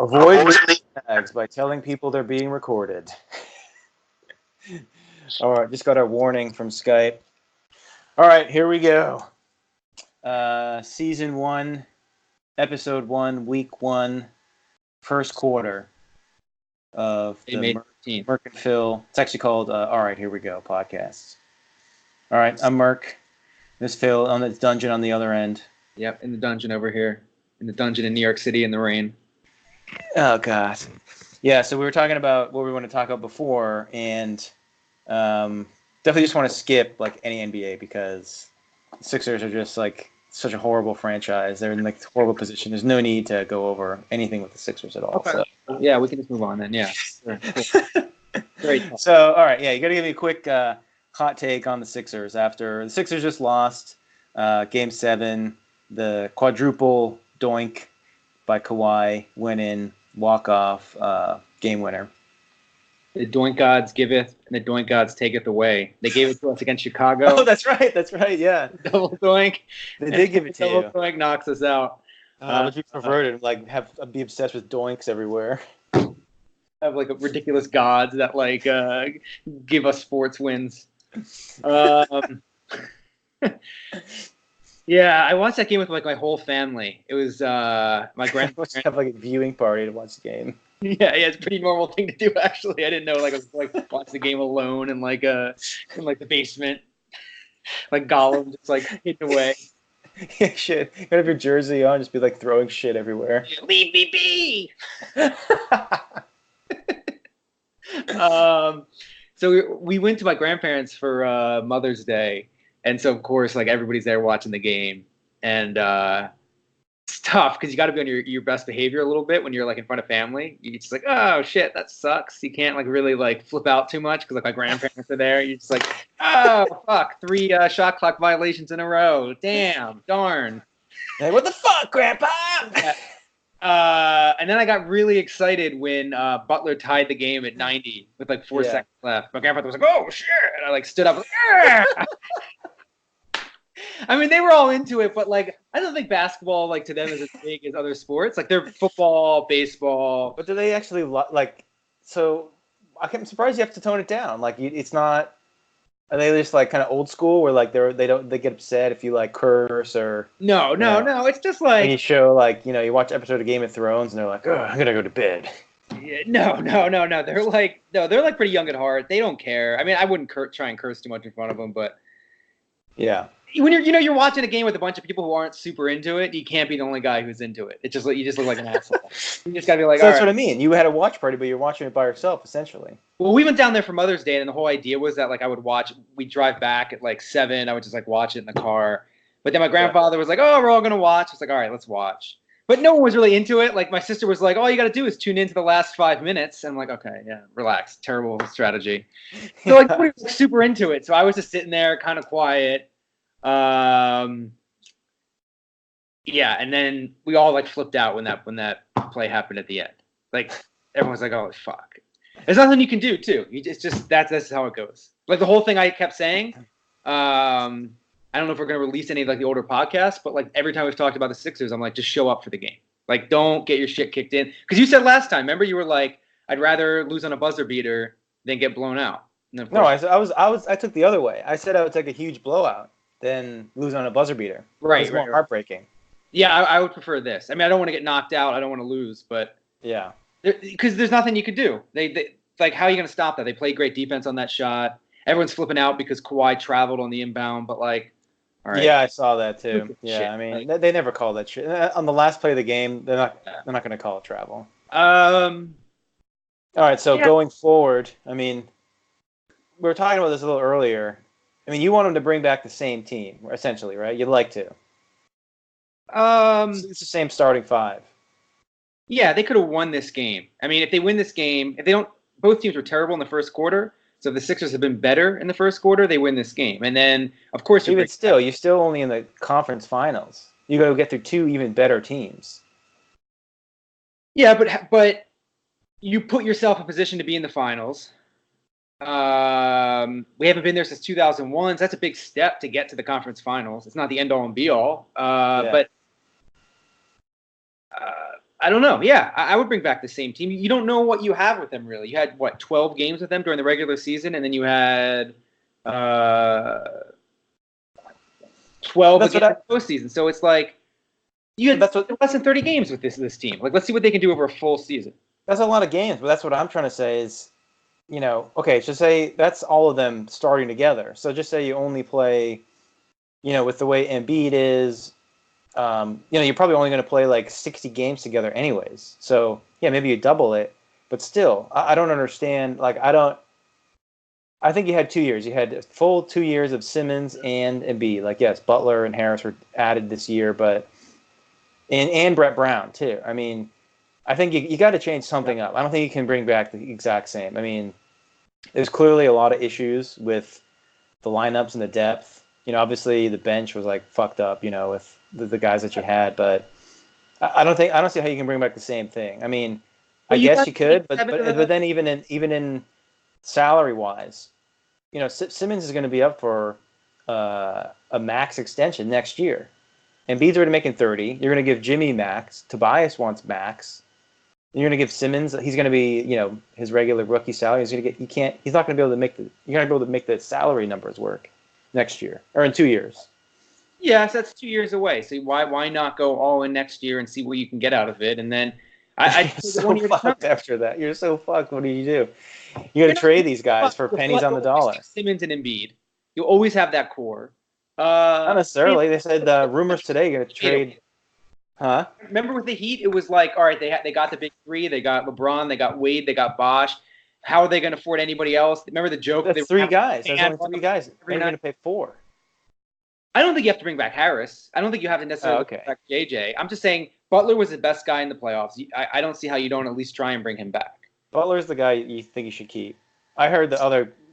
Avoid tags by telling people they're being recorded. All right, just got our warning from Skype. All right, here we go. Season 1, Episode 1, Week 1, first quarter of the Murk and Phil. It's actually called All Right, Here We Go podcast. All right, I'm Murk. This Phil on the dungeon on the other end. Yep, in the dungeon over here. In the dungeon in New York City in the rain. Oh, God. Yeah, so we were talking about what we want to talk about before, and definitely just want to skip like any NBA because the Sixers are just like such a horrible franchise. They're in like a horrible position. There's no need to go over anything with the Sixers at all. Okay. So. Yeah, we can just move on then. Yeah. Sure. Great. So, all right, yeah, you got to give me a quick hot take on the Sixers after the Sixers just lost Game 7, the quadruple doink by Kawhi, win-in, walk-off, game winner. The doink gods giveth, and the doink gods taketh away. They gave it to us against Chicago. Oh, that's right, yeah. Double doink. They did give it to you. Double doink knocks us out. Would you perverted, like be obsessed with doinks everywhere? Have like ridiculous gods that like give us sports wins. Yeah, I watched that game with like my whole family. It was my grandparents have like a viewing party to watch the game. Yeah, it's a pretty normal thing to do actually. I didn't know like I was like watch the game alone in like the basement, like Gollum just like hidden away. Yeah, shit. You have your jersey on, just be like throwing shit everywhere. Leave me be. So we went to my grandparents for Mother's Day, and so of course like everybody's there watching the game, and it's tough because you got to be on your best behavior a little bit when you're like in front of family. You're just like, oh shit, that sucks. You can't like really like flip out too much because like my grandparents are there. You're just like, oh fuck, 3 shot clock violations in a row. Damn, darn. Hey, what the fuck, Grandpa? And then I got really excited when Butler tied the game at 90 with like 4 seconds left. My grandfather was like, oh shit, and I like stood up. Like, I mean, they were all into it, but like, I don't think basketball, like to them, is as big as other sports. Like, they're football, baseball. But do they actually like? So I'm surprised you have to tone it down. Like, it's not. Are they just like kind of old school, where like they get upset if you like curse or? No. It's just like. And you show like you watch an episode of Game of Thrones and they're like, oh, I'm gonna go to bed. Yeah, no. They're like pretty young at heart. They don't care. I mean, I wouldn't try and curse too much in front of them, but. Yeah. When you're watching a game with a bunch of people who aren't super into it, you can't be the only guy who's into it. You just look like an asshole. You just gotta be like, so all that's right. what I mean. You had a watch party, but you're watching it by yourself, essentially. Well, we went down there for Mother's Day, and the whole idea was that like I would watch. We'd drive back at like 7. I would just like watch it in the car. But then my grandfather was like, "Oh, we're all gonna watch." I was like, "All right, let's watch." But no one was really into it. Like my sister was like, "All you gotta do is tune into the last 5 minutes." And I'm like, "Okay, yeah, relax. Terrible strategy." So like, nobody was super into it. So I was just sitting there, kind of quiet. Yeah, and then we all like flipped out when that play happened at the end. Like everyone's like, "Oh fuck!" There's nothing you can do too. It's just that's how it goes. Like the whole thing I kept saying. I don't know if we're gonna release any of like the older podcasts, but like every time we've talked about the Sixers, I'm like, just show up for the game. Like, don't get your shit kicked in. Because you said last time, remember, you were like, I'd rather lose on a buzzer beater than get blown out. No, I took the other way. I said I would take a huge blowout than lose on a buzzer beater. Right, it's more heartbreaking. Yeah, I would prefer this. I mean, I don't want to get knocked out. I don't want to lose, but yeah, because there's nothing you could do. They like, how are you going to stop that? They played great defense on that shot. Everyone's flipping out because Kawhi traveled on the inbound, but like, all right. Yeah, I saw that too. Yeah, shit. I mean, they never call that shit. On the last play of the game, they're not going to call it travel. All right, so going forward, I mean, we were talking about this a little earlier. I mean, you want them to bring back the same team, essentially, right? You'd like to. It's the same starting 5. Yeah, they could have won this game. I mean, if they win this game, if they don't, both teams were terrible in the first quarter. So if the Sixers have been better in the first quarter, they win this game. And then, of course, you're still only in the conference finals. You got to get through 2 even better teams. Yeah, but you put yourself in position to be in the finals. We haven't been there since 2001. So that's a big step to get to the conference finals. It's not the end all and be all. But I don't know. Yeah, I would bring back the same team. You don't know what you have with them, really. You had, 12 games with them during the regular season, and then you had 12 That's again in the postseason. So it's like you had less than 30 games with this team. Like, let's see what they can do over a full season. That's a lot of games, but that's what I'm trying to say is, okay, so say that's all of them starting together. So just say you only play, with the way Embiid is, you're probably only going to play like 60 games together anyways. So yeah, maybe you double it, but still, I don't understand. Like, I think you had 2 years. You had full 2 years of Simmons and Embiid. Like, yes, Butler and Harris were added this year, but and Brett Brown too. I mean, I think you got to change something up. I don't think you can bring back the exact same. I mean, there's clearly a lot of issues with the lineups and the depth. Obviously the bench was like fucked up, with the guys that you had, but I don't see how you can bring back the same thing. I mean, I guess you could, but then even in salary wise, Simmons is going to be up for a max extension next year. Embiid's already making 30. You're going to give Jimmy max. Tobias wants max. You're going to give Simmons. He's going to be, his regular rookie salary. He's going to get. He's not going to be able to make the. You're going to be able to make the salary numbers work next year or in 2 years. Yes, that's 2 years away. So why not go all in next year and see what you can get out of it? And then I so fucked after that. You're so fucked. What do? You got to trade these guys for pennies on the dollar. Simmons and Embiid. You'll always have that core. Not necessarily. They said rumors today going to trade. Huh? Remember with the Heat, it was like, all right, they got the big three. They got LeBron. They got Wade. They got Bosh. How are they going to afford anybody else? Remember the joke? That's three guys. There's only three guys. They're going to pay four. I don't think you have to bring back Harris. I don't think you have to necessarily bring back JJ. I'm just saying Butler was the best guy in the playoffs. I don't see how you don't at least try and bring him back. Butler's the guy you think you should keep. I heard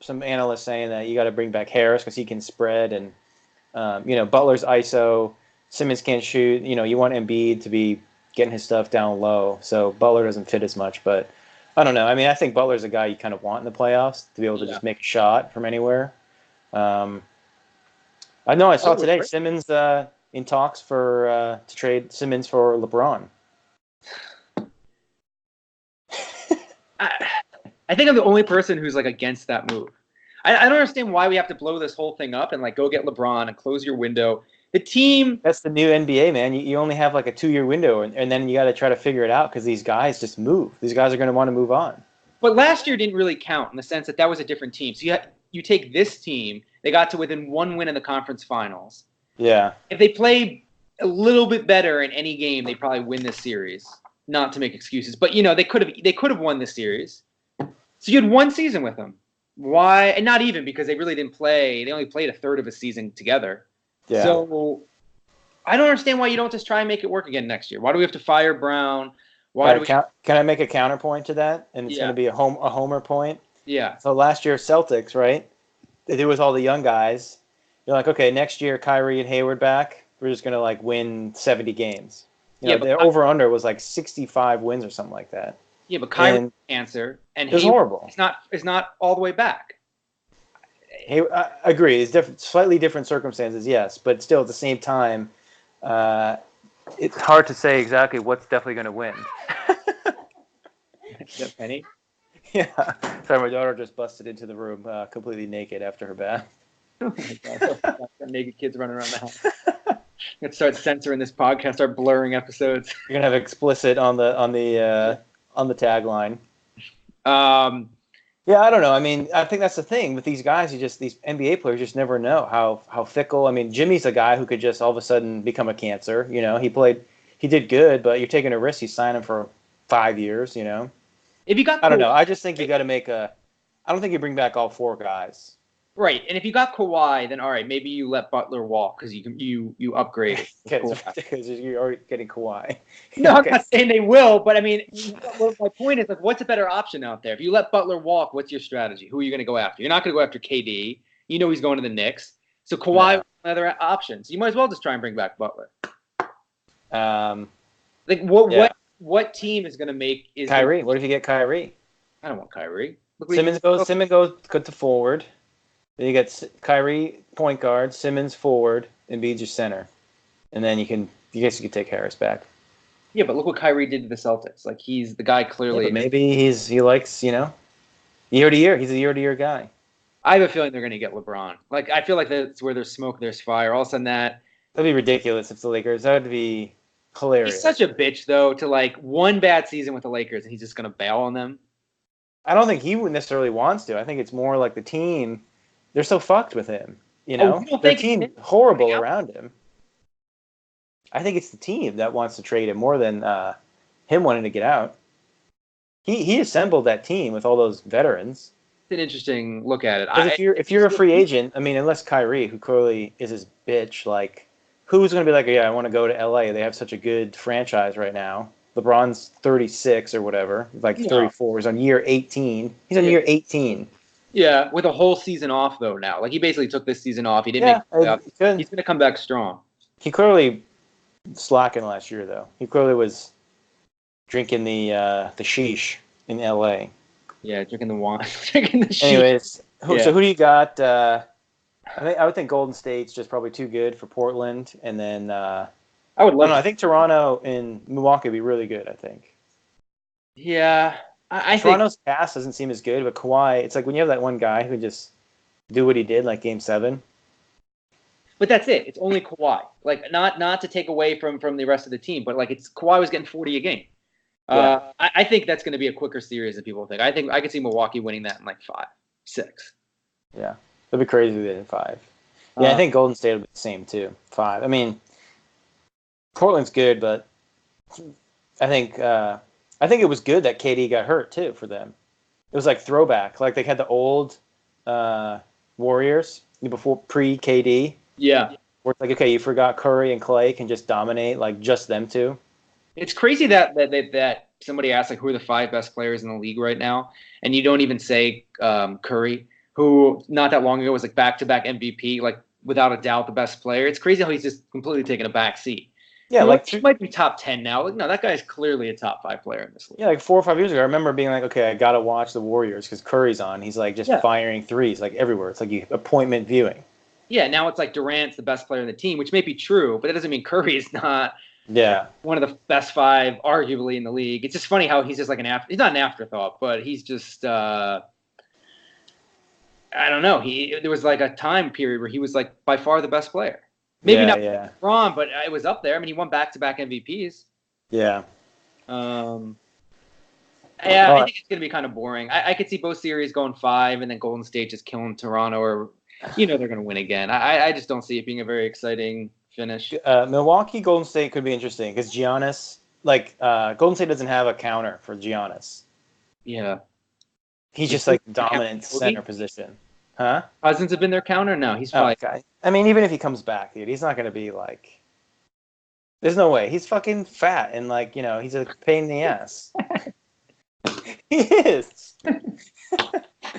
some analysts saying that you got to bring back Harris because he can spread and Butler's ISO. Simmons can't shoot. You want Embiid to be getting his stuff down low, so Butler doesn't fit as much. But I don't know. I mean, I think Butler's a guy you kind of want in the playoffs to be able to just make a shot from anywhere. I know I saw today Simmons in talks for to trade Simmons for LeBron. I think I'm the only person who's like against that move. I don't understand why we have to blow this whole thing up and like go get LeBron and close your window. The team. That's the new NBA, man. You only have like a 2-year window, and then you got to try to figure it out because these guys just move. These guys are going to want to move on. But last year didn't really count in the sense that was a different team. So you take this team, they got to within one win in the conference finals. Yeah. If they play a little bit better in any game, they probably win this series. Not to make excuses, but they could have won this series. So you had one season with them. Why? And not even because they really didn't play. They only played a third of a season together. Yeah. So I don't understand why you don't just try and make it work again next year. Why do we have to fire Brown? Can I make a counterpoint to that? And it's going to be a homer point. Yeah. So last year Celtics, right? They did with all the young guys. You're like, okay, next year Kyrie and Hayward back. We're just going to like win 70 games. The over-under was like 65 wins or something like that. Yeah, but Kyrie's cancer and it was horrible. It's not all the way back. I agree. It's slightly different circumstances, yes, but still at the same time, it's hard to say exactly what's definitely going to win. Is that Penny? Yeah. Sorry, my daughter just busted into the room completely naked after her bath. Oh my God. Naked kids running around the house. I'm gonna start censoring this podcast, start blurring episodes. You're gonna have explicit on the tagline. Yeah, I don't know. I mean, I think that's the thing with these guys. These NBA players just never know how fickle. I mean, Jimmy's a guy who could just all of a sudden become a cancer. He did good, but you're taking a risk. You sign him for 5 years. If you got, I don't know. I just think you got to make I don't think you bring back all 4 guys. Right, and if you got Kawhi, then all right, maybe you let Butler walk because you upgrade. Because you're already getting Kawhi. No, I'm not saying they will, but I mean, my point is like, what's a better option out there? If you let Butler walk, what's your strategy? Who are you going to go after? You're not going to go after KD. He's going to the Knicks. So Kawhi was another option. So you might as well just try and bring back Butler. What team is going to make Kyrie? What if you get Kyrie? I don't want Kyrie. Simmons goes good to forward. Then you get Kyrie point guard, Simmons forward, and Embiid your center, and then you could take Harris back. Yeah, but look what Kyrie did to the Celtics. Like he's the guy Yeah, clearly. but maybe he likes year to year. He's a year to year guy. I have a feeling they're going to get LeBron. Like I feel like that's where there's smoke, there's fire. All of a sudden That'd be ridiculous if the Lakers. That would be hilarious. he's such a bitch though to like one bad season with the Lakers and he's just going to bail on them. I don't think he necessarily wants to. I think it's more like the team. They're so fucked with him. You don't Their think team horrible around him. I think it's the team that wants to trade him more than him wanting to get out. He assembled that team with all those veterans. It's an interesting look at it. If you're a free agent, I mean, unless Kyrie, who clearly is his bitch, like who's going to be like, yeah, I want to go to LA. They have such a good franchise right now. LeBron's 36 or whatever, like 34. He's on year 18. He's on year 18. Yeah, with a whole season off though now. Like he basically took this season off. He didn't make the playoffs. He's going to come back strong. He clearly slacking last year though. He clearly was drinking the sheesh in LA. Yeah, drinking the wine, drinking the sheesh. Anyways, so who do you got? I would think Golden State's just probably too good for Portland, and then I would love. I think Toronto and Milwaukee would be really good. I think. Yeah, I think Toronto's cast doesn't seem as good, but Kawhi. It's like when you have that one guy who just do what he did, like Game 7. But that's it. It's only Kawhi. Like not to take away from the rest of the team, but like it's Kawhi was getting 40 a game. Yeah. I think that's going to be a quicker series than people think. I think I could see Milwaukee winning that in like 5, 6. Yeah, it'd be crazy if they did 5. Yeah, I think Golden State will be the same too. 5. I mean, Portland's good, but I think it was good that KD got hurt too for them. It was like throwback. Like they had the old Warriors before pre-KD. Yeah. Where it's like, okay, you forgot Curry and Clay can just dominate, like just them two. It's crazy that somebody asked like who are the 5 best players in the league right now, and you don't even say Curry, who not that long ago was like back-to-back MVP, like without a doubt the best player. It's crazy how he's just completely taken a back seat. Yeah, he might be top 10 now. Like, no, that guy's clearly a top 5 player in this league. Yeah, like 4 or 5 years ago, I remember being like, okay, I gotta watch the Warriors because Curry's on. He's like just firing threes like everywhere. It's like appointment viewing. Yeah, now it's like Durant's the best player in the team, which may be true, but that doesn't mean Curry is not. Yeah, one of the best 5, arguably in the league. It's just funny how he's just like he's not an afterthought, but he's just I don't know. There was like a time period where he was like by far the best player. Maybe not LeBron, but it was up there. I mean, he won back-to-back MVPs. Yeah. I think it's gonna be kind of boring. I could see both series going 5, and then Golden State just killing Toronto, or they're gonna win again. I just don't see it being a very exciting finish. Milwaukee, Golden State could be interesting because Giannis, Golden State doesn't have a counter for Giannis. Yeah. He's just like dominant center position. Huh? Cousins have been their counter? No, he's probably. Okay. I mean, even if he comes back, dude, he's not going to be like. There's no way. He's fucking fat and he's a pain in the ass. He is.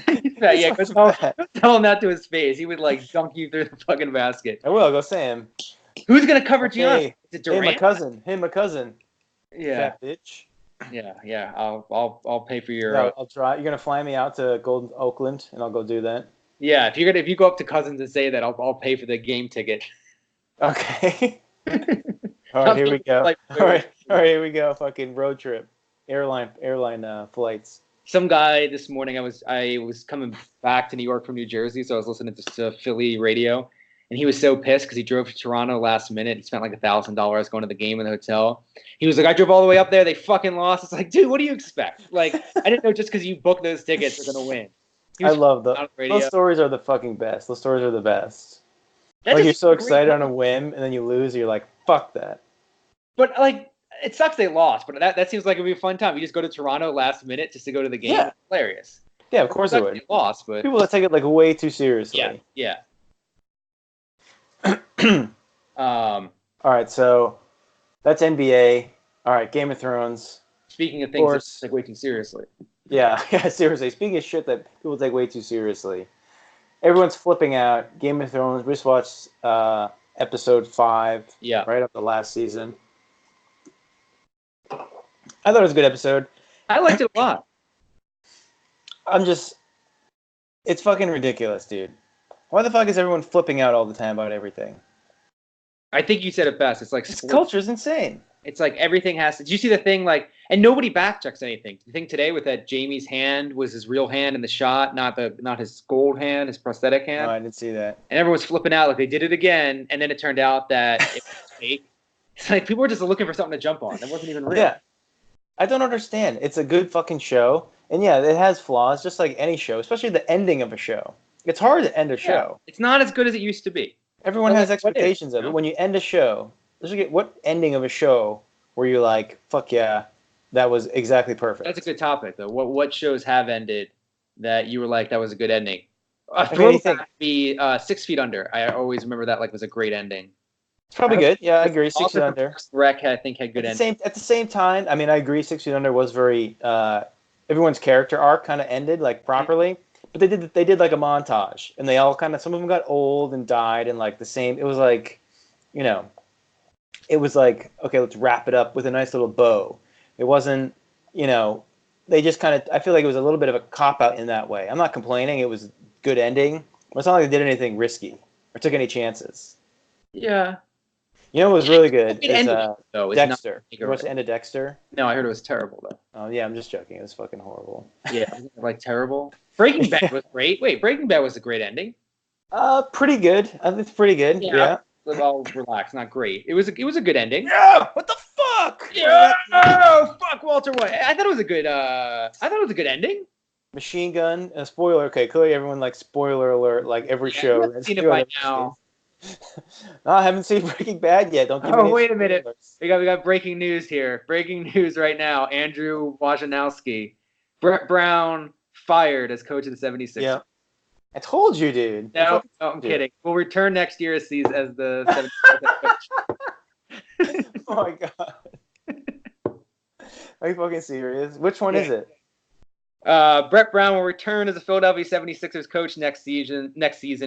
He's fat, yeah. Go tell him that to his face. He would dunk you through the fucking basket. I will. Go say him. Who's gonna cover Giannis? Is it Durant? Hey, my cousin. Yeah. Fat bitch. Yeah. I'll pay for your. I'll try. You're gonna fly me out to Oakland, and I'll go do that. Yeah, if you go up to Cousins and say that, I'll pay for the game ticket. Okay. All right, here we go. All right, here we go. Fucking road trip, airline flights. Some guy this morning, I was coming back to New York from New Jersey, so I was listening to Philly radio, and he was so pissed because he drove to Toronto last minute. He spent like $1,000 going to the game in the hotel. He was like, I drove all the way up there. They fucking lost. It's like, dude, what do you expect? Like, I didn't know just because you booked those tickets, you're going to win. I love those stories are the fucking best. Those stories are the best. You're so excited on a whim, and then you lose, and you're like, fuck that. But, it sucks they lost, but that seems like it would be a fun time. You just go to Toronto last minute just to go to the game. Yeah. It's hilarious. Yeah, of course it would. They lost, but people that take it way too seriously. Yeah. All right, so that's NBA. All right, Game of Thrones. Speaking of things that take way too seriously. Yeah, seriously. Speaking of shit that people take way too seriously, everyone's flipping out. Game of Thrones. We just watched episode 5. Yeah. Right up the last season. I thought it was a good episode. I liked it a lot. It's fucking ridiculous, dude. Why the fuck is everyone flipping out all the time about everything? I think you said it best. It's like this culture's insane. It's like everything has to. Did you see the thing like? And nobody back checks anything. The thing today with that Jamie's hand was his real hand in the shot, not his gold hand, his prosthetic hand. No, I didn't see that. And everyone's flipping out like they did it again, and then it turned out that it was fake. It's like people were just looking for something to jump on. It wasn't even real. Yeah, I don't understand. It's a good fucking show, and yeah, it has flaws, just like any show, especially the ending of a show. It's hard to end a show. It's not as good as it used to be. Everyone Well, has like, what is, expectations of you it. know? When you end a show, let's look at what ending of a show were you like, fuck yeah, that was exactly perfect. That's a good topic, though. What shows have ended that you were like, that was a good ending? Anything. Throwback would be 6 Feet Under. I always remember that like was a great ending. It's probably good. Yeah, I agree. 6 Feet Under. Wreck, I think, had good ending. At the same time, I mean, I agree. 6 Feet Under was very everyone's character arc kind of ended like properly, but they did like a montage, and they all kind of some of them got old and died, and like the same. It was like, you know, it was like okay, let's wrap it up with a nice little bow. It wasn't, you know, they just kind of. I feel like it was a little bit of a cop out in that way. I'm not complaining. It was a good ending. But it's not like they did anything risky or took any chances. Yeah. You know what was really good It is ended, though. It's Dexter. not- You watched the end of Dexter? No, I heard it was terrible though. Oh yeah, I'm just joking. It was fucking horrible. Yeah, like terrible. Breaking Bad was great. Wait, Breaking Bad was a great ending. Pretty good. It's pretty good. Yeah. I'll relax. Not great. It was a good ending. Yeah. What the fuck? Yeah. Oh, fuck Walter White. I thought it was a good. I thought it was a good ending. Machine Gun. Spoiler. Okay, clearly everyone likes spoiler alert. Like every show. You haven't seen it by now. No, I haven't seen Breaking Bad yet. Don't give me. Oh, wait a minute. We got breaking news here. Breaking news right now. Andrew Wojnarowski, Brett Brown fired as coach of the 76ers. Yeah. I told you, dude. No, I'm kidding. We'll return next year as the 76ers coach. Oh my god. Are you fucking serious? Which one is it? Brett Brown will return as a Philadelphia 76ers coach next season.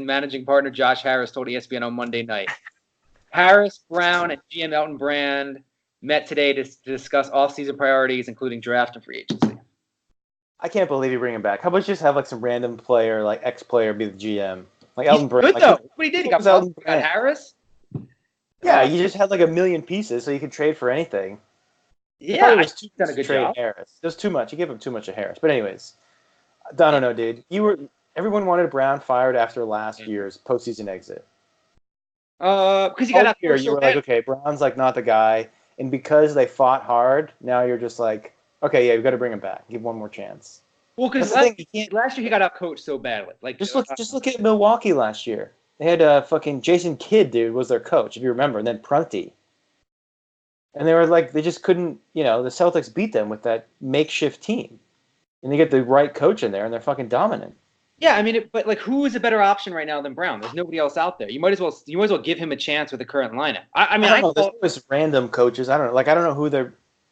Managing partner Josh Harris told ESPN on Monday night. Harris, Brown, and GM Elton Brand met today to discuss off-season priorities, including draft and free agency. I can't believe you bring him back. How about you just have like some random player, like ex-player, be the GM? Like Elton Brand. Good like, though. What he did, he got Harris. Yeah, you just had like a million pieces, so you could trade for anything. Yeah, he's done a good job. Harris. There's too much. You gave him too much of Harris. But anyways, I don't know, dude. Everyone wanted Brown fired after last year's postseason exit. Because he got out here. You were like, okay, Brown's like not the guy, and because they fought hard, now you're just like, okay, yeah, we've got to bring him back. Give one more chance. Well, because last year he got out coached so badly. Like just look at Milwaukee last year. They had fucking Jason Kidd, dude, was their coach, if you remember, and then Prunty. And they were like, they just couldn't, the Celtics beat them with that makeshift team. And they get the right coach in there, and they're fucking dominant. Yeah, I mean, but like, who is a better option right now than Brown? There's nobody else out there. You might as well give him a chance with the current lineup. I mean, I don't know. There's random coaches. I don't know. Like, I don't know who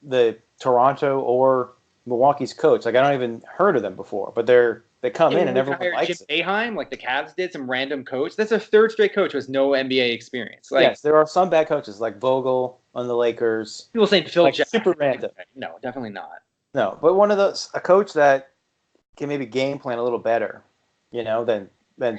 the Toronto or Milwaukee's coach. Like, I don't even heard of them before. But they come in and everyone likes Jim it. Boeheim, like the Cavs did, some random coach. That's a third straight coach who has no NBA experience. Like, yes, there are some bad coaches, like Vogel on the Lakers. People saying Phil Jackson. Super random. No, definitely not. No, but a coach that can maybe game plan a little better, than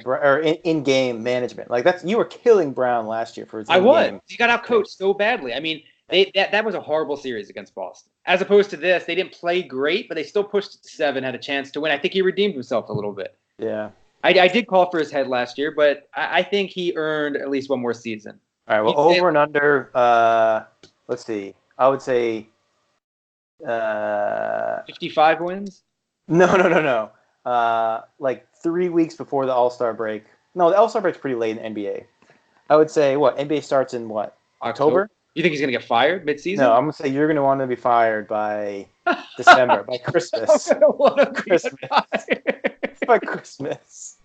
or in-game management. Like you were killing Brown last year for his in-game. He got out coached so badly. I mean, that was a horrible series against Boston. As opposed to this, they didn't play great, but they still pushed it to 7, had a chance to win. I think he redeemed himself a little bit. Yeah. I did call for his head last year, but I think he earned at least one more season. All right, well, over and under, let's see. I would say 55 wins? No. Like 3 weeks before the All-Star break. No, the All-Star break's pretty late in the NBA. I would say, NBA starts in what? October? You think he's going to get fired mid-season? No, I'm going to say you're going to want to be fired by December, by Christmas. I'm going to want to be by Christmas.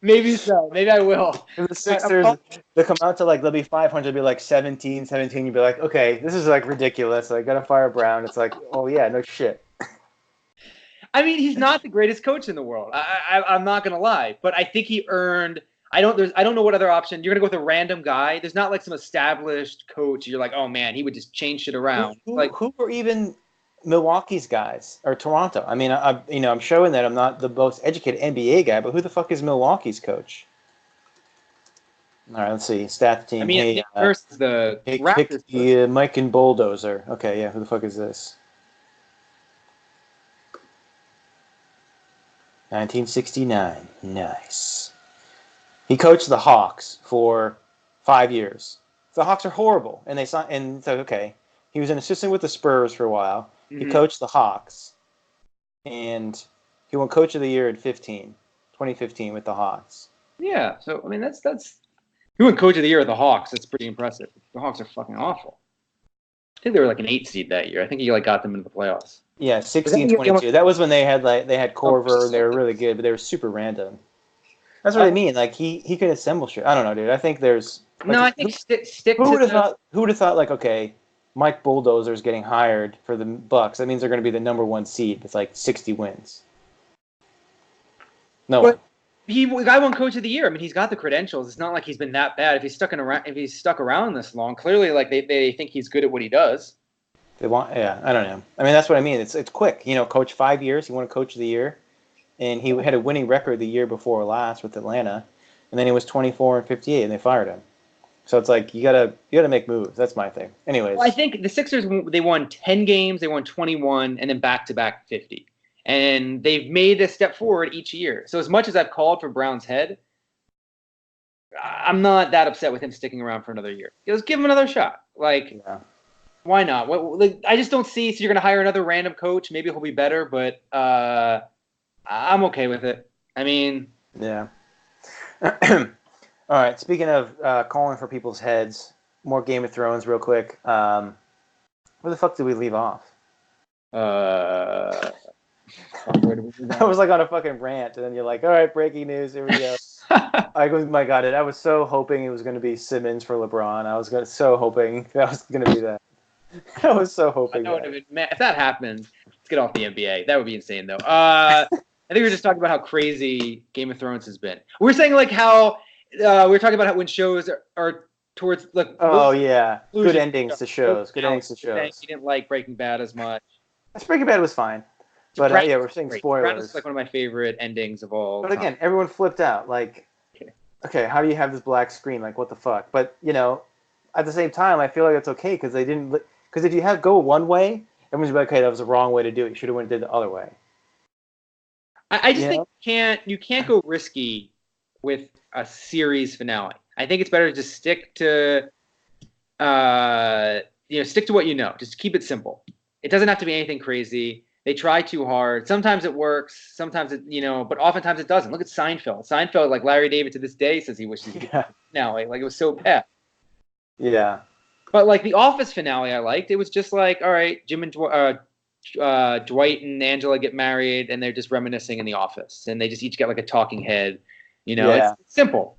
Maybe so. Maybe I will. And the Sixers, they'll come out to they'll be 500, they'll be like 17. You'll be like, okay, this is like ridiculous. I got to fire Brown. It's like, oh yeah, no shit. I mean, he's not the greatest coach in the world. I'm not going to lie, but I think he earned. I don't know what other option. You're going to go with a random guy. There's not like some established coach. You're like, oh man, he would just change shit around. Who were even Milwaukee's guys or Toronto? I mean, I'm showing that I'm not the most educated NBA guy, but who the fuck is Milwaukee's coach? All right, let's see. Stat I team. mean, Hey, versus the pick Raptors. the Mike and Bulldozer. Okay, yeah. Who the fuck is this? 1969. Nice. He coached the Hawks for 5 years. The Hawks are horrible, and they signed. And so okay, he was an assistant with the Spurs for a while. He Mhm. coached the Hawks, and he won Coach of the Year in 2015 with the Hawks. Yeah. So I mean, that's. He won Coach of the Year of the Hawks. That's pretty impressive. The Hawks are fucking awful. I think they were like an 8 seed that year. I think he like got them into the playoffs. Yeah, Was that the 16, year they 22. That was when they had Corver. They were really good, but they were super random. That's what I mean. Like he could assemble shit. I don't know, dude. I think there's like No, I think stick who to would have the. thought? Who would have thought? Like, okay, Mike Bulldozer's getting hired for the Bucks. That means they're going to be the number one seed. It's like 60 wins. No one. But the guy won Coach of the Year. I mean, he's got the credentials. It's not like he's been that bad. If he's stuck around this long, clearly, like they think he's good at what he does. They want. Yeah, I don't know. I mean, that's what I mean. It's quick. You know, coach 5 years. He won a Coach of the Year, and he had a winning record the year before last with Atlanta, and then he was 24-58, and they fired him. So it's like you gotta make moves. That's my thing. Anyways, Well, I think the Sixers they won 10 games, they won 21, and then back-to-back 50. And they've made a step forward each year. So as much as I've called for Brown's head, I'm not that upset with him sticking around for another year. Just give him another shot. Like, yeah. why not? I just don't see. So you're going to hire another random coach. Maybe he'll be better, but I'm okay with it. I mean, Yeah. All right. Speaking of calling for people's heads, more Game of Thrones, real quick. Where the fuck did we leave off? where do we I was like on a fucking rant, and then you're like, "All right, breaking news. Here we go." I go, my God, I was so hoping it was going to be Simmons for LeBron. I was so hoping that was going to be that. I was so hoping. If that happened, let's get off the NBA. That would be insane, though. I think we were just talking about how crazy Game of Thrones has been. We were saying like how we were talking about how when shows are towards like. Oh yeah, good endings to shows. Good endings to shows. You didn't like Breaking Bad as much. Breaking Bad was fine, but yeah, we're saying spoilers. Sopranos is like one of my favorite endings of all. But again, everyone flipped out. Like, okay, how do you have this black screen? Like, what the fuck? But you know, at the same time, I feel like it's okay because they didn't. Because if you go one way, everyone's like, okay, that was the wrong way to do it. You should have went and did the other way. I just think you can't go risky with a series finale. I think it's better to just stick to stick to what you know. Just keep it simple. It doesn't have to be anything crazy. They try too hard. Sometimes it works. Sometimes but oftentimes it doesn't. Look at Seinfeld. Seinfeld, like Larry David to this day says he wishes he could finale. Like it was so bad. Yeah. But like the Office finale, I liked. It was just like, all right, Jim and Dwight and Angela get married, and they're just reminiscing in the office, and they just each get like a talking head. It's simple.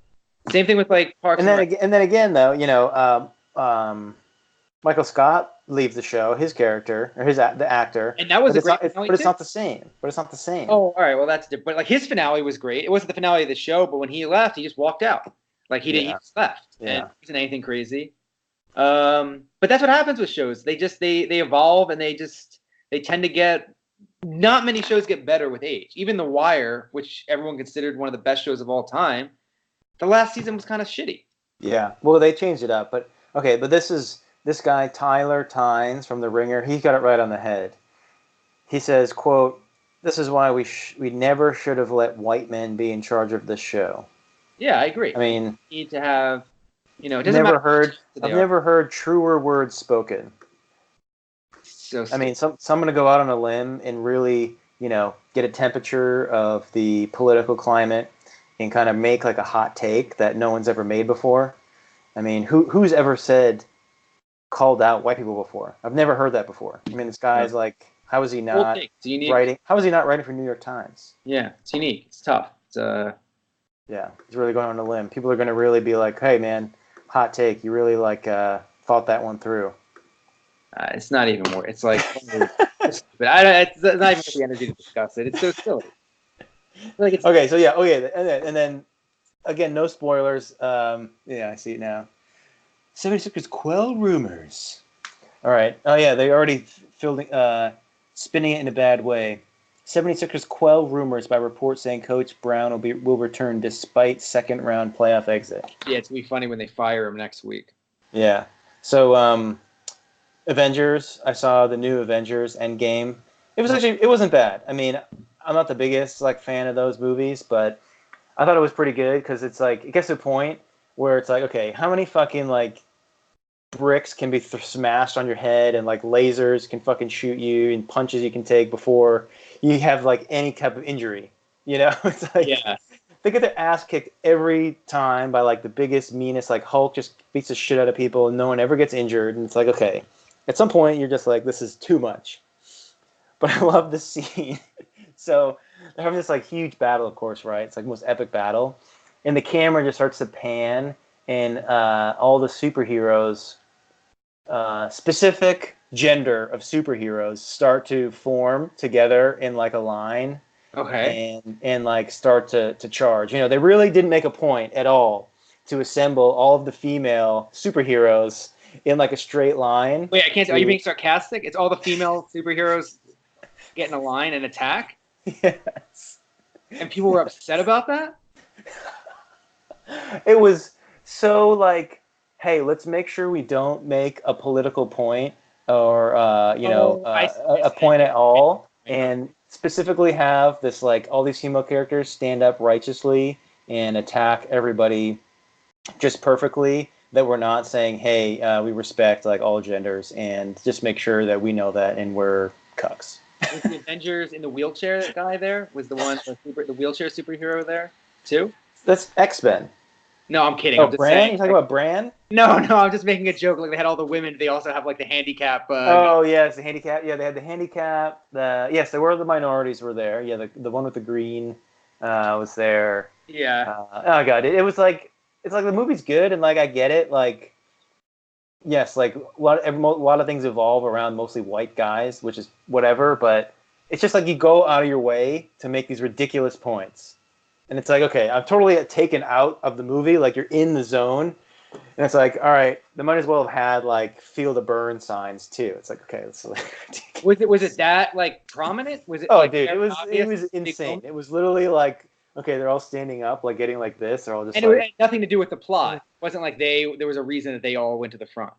Same thing with like Parks and then again, though, Michael Scott leaves the show, his character or the actor, and that was but it's not the same. Oh, all right, well that's different. But like his finale was great. It wasn't the finale of the show, but when he left, he just walked out. Like he just left, and it wasn't anything crazy. But that's what happens with shows. They evolve, and they tend to get. Not many shows get better with age. Even The Wire, which everyone considered one of the best shows of all time, the last season was kind of shitty. Yeah, well, they changed it up, but okay. But this guy Tyler Tynes from The Ringer. He got it right on the head. He says, "quote This is why we never should have let white men be in charge of this show." Yeah, I agree. I mean, you need to have. It doesn't I've never heard truer words spoken. So I mean, I'm going to go out on a limb and really, get a temperature of the political climate and kind of make like a hot take that no one's ever made before. I mean, who's ever called out white people before? I've never heard that before. I mean, this guy's like, how is he not writing? How is he not writing for New York Times? Yeah, it's unique. It's tough. Yeah, he's really going on a limb. People are going to really be like, hey, man, hot take. You really thought that one through. It's not even more. It's like, it's not even the energy to discuss it. It's so silly. Okay, so yeah, and then again, no spoilers. Yeah, I see it now. 76ers quell rumors. All right. Oh yeah, they already spinning it in a bad way. 76ers quell rumors by reports saying Coach Brown will return despite second-round playoff exit. Yeah, it's going to be funny when they fire him next week. Yeah. So, Avengers, I saw the new Avengers Endgame. It wasn't bad. I mean, I'm not the biggest fan of those movies, but I thought it was pretty good because it's it gets to a point where it's okay, how many fucking bricks can be smashed on your head and lasers can fucking shoot you and punches you can take before you have any type of injury, It's yeah. They get their ass kicked every time by the biggest, meanest, Hulk just beats the shit out of people and no one ever gets injured, and it's okay, at some point you're just this is too much. But I love the scene. So they're having this huge battle, of course, right? It's the most epic battle, and the camera just starts to pan, and all the superheroes, specific gender of superheroes, start to form together in a line. Okay. And start to charge. They really didn't make a point at all to assemble all of the female superheroes in a straight line. Wait, I can't. Are you being sarcastic? It's all the female superheroes get in a line and attack? Yes. And people were upset about that? It was so hey, let's make sure we don't make a political point or a point at all, and specifically have this all these female characters stand up righteously and attack everybody just perfectly, that we're not saying, hey, we respect all genders, and just make sure that we know that and we're cucks. Was the Avengers in the wheelchair guy there? Was the wheelchair superhero there too? That's X-Men. No, I'm kidding. Oh, I'm just Bran? saying. You talking about Bran? No, I'm just making a joke. They had all the women. They also have the handicap. Oh yes, the handicap. Yeah, they had the handicap. Yes, there were the minorities were there. Yeah, the one with the green was there. Yeah. Oh god, it was it's the movie's good, and I get it. Yes, a lot of things evolve around mostly white guys, which is whatever. But it's just you go out of your way to make these ridiculous points, and it's okay, I'm totally taken out of the movie. You're in the zone, and it's all right. They might as well have had feel the burn signs too. It's okay, it's was it that prominent? Was it? Oh, dude, it was insane. It was literally okay, they're all standing up, getting this. They're all just. And it had nothing to do with the plot. It wasn't there was a reason that they all went to the front.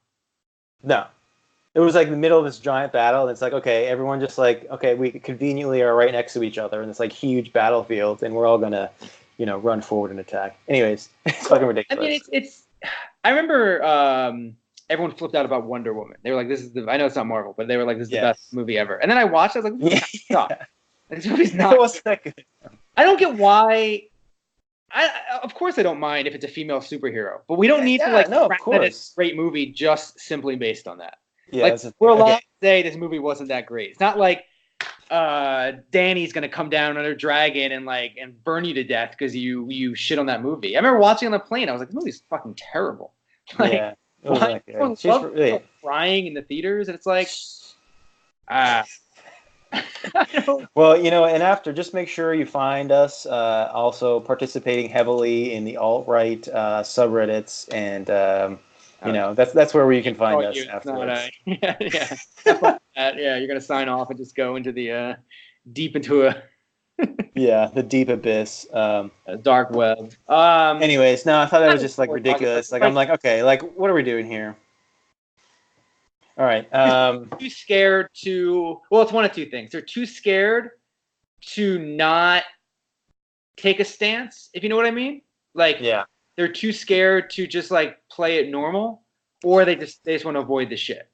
No, it was the middle of this giant battle, and it's okay, everyone just okay, we conveniently are right next to each other in this huge battlefield, and we're all gonna, run forward and attack. Anyways, it's fucking ridiculous. I mean, it's. I remember everyone flipped out about Wonder Woman. They were this is the. I know it's not Marvel, but they were this is the best movie ever. And then I watched. I was this movie's not. It wasn't that good. I don't get why. Of course I don't mind if it's a female superhero, but we don't need to of course. That it's a great movie just simply based on that. Yeah, we're allowed to say this movie wasn't that great. It's not Danny's gonna come down on a dragon and burn you to death because you shit on that movie. I remember watching on the plane. I was this movie's fucking terrible. Yeah, it was everyone crying in the theaters, and it's Well, and after, just make sure you find us also participating heavily in the alt-right subreddits, and that's where you can find us afterwards. You're gonna sign off and just go into the deep into a the deep abyss, dark web. Anyways, no, I thought that was just ridiculous. I'm okay, what are we doing here? All right. Too scared to. Well, it's one of two things. They're too scared to not take a stance, if you know what I mean. They're too scared to just play it normal, or they just want to avoid the shit.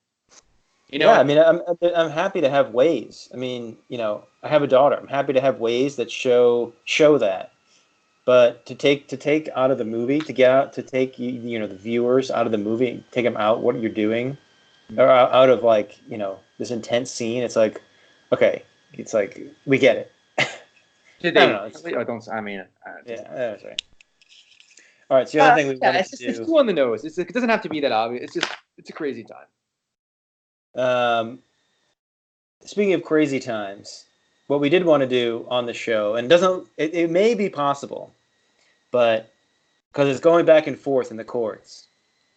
Yeah, I mean, I'm happy to have ways. I mean, I have a daughter. I'm happy to have ways that show that. But to take out of the movie, to take the viewers out of the movie, take them out what you're doing. Or out of this intense scene, it's okay, it's we get it. Did they? I don't know. Yeah, that's right. All right, so the other thing we wanted to do. It's too on the nose. It doesn't have to be that obvious. It's a crazy time. Speaking of crazy times, what we did want to do on the show, and it may be possible, but because it's going back and forth in the courts,